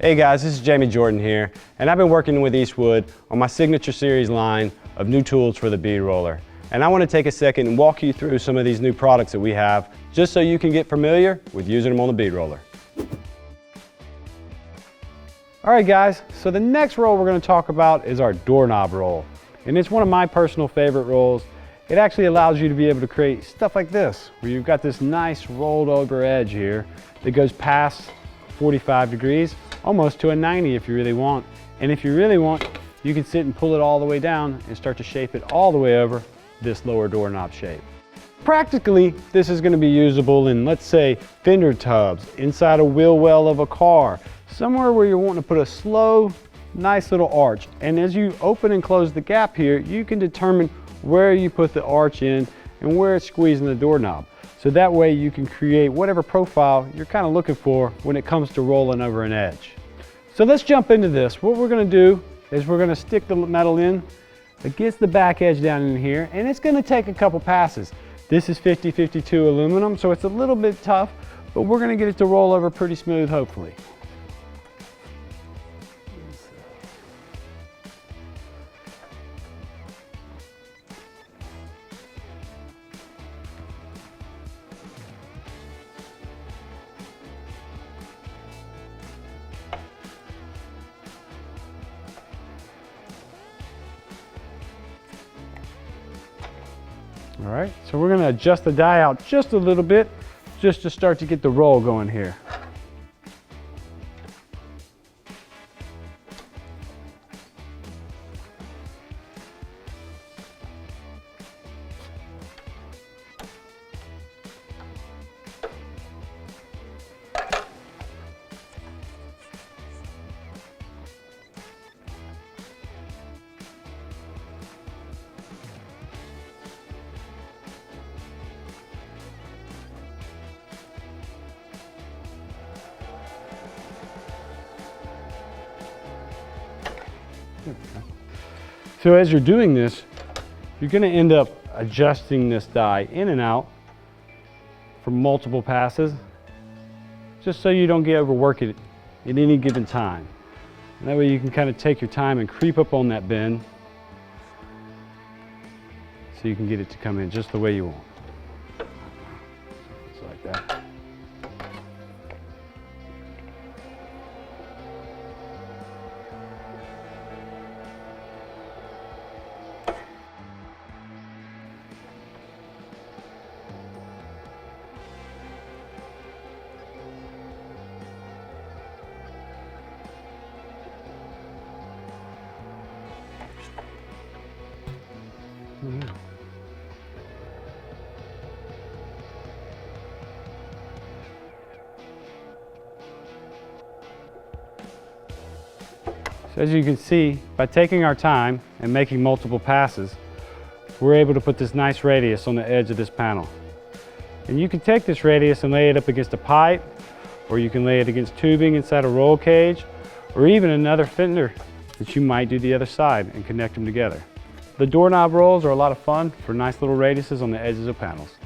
Hey guys, this is Jamey Jordan here, and I've been working with Eastwood on my Signature Series line of new tools for the bead roller. And I want to take a second and walk you through some of these new products that we have, just so you can get familiar with using them on the bead roller. All right guys, so the next roll we're going to talk about is our doorknob roll. And it's one of my personal favorite rolls. It actually allows you to be able to create stuff like this, where you've got this nice rolled over edge here that goes past 45 degrees, almost to a 90 if you really want. And if you really want, you can sit and pull it all the way down and start to shape it all the way over this lower doorknob shape. Practically, this is going to be usable in, let's say, fender tubs, inside a wheel well of a car, somewhere where you're wanting to put a slow, nice little arch. And as you open and close the gap here, you can determine where you put the arch in and where it's squeezing the doorknob. So that way you can create whatever profile you're kind of looking for when it comes to rolling over an edge. So let's jump into this. What we're going to do is we're going to stick the metal in against the back edge down in here, and it's going to take a couple passes. This is 50-52 aluminum, so it's a little bit tough, but we're going to get it to roll over pretty smooth, hopefully. All right, so we're going to adjust the die out just a little bit, just to start to get the roll going here. So as you're doing this, you're going to end up adjusting this die in and out for multiple passes, just so you don't get overwork it at any given time. And that way you can kind of take your time and creep up on that bend so you can get it to come in just the way you want. Just like that. So as you can see, by taking our time and making multiple passes, we're able to put this nice radius on the edge of this panel. And you can take this radius and lay it up against a pipe, or you can lay it against tubing inside a roll cage, or even another fender that you might do the other side and connect them together. The doorknob rolls are a lot of fun for nice little radiuses on the edges of panels.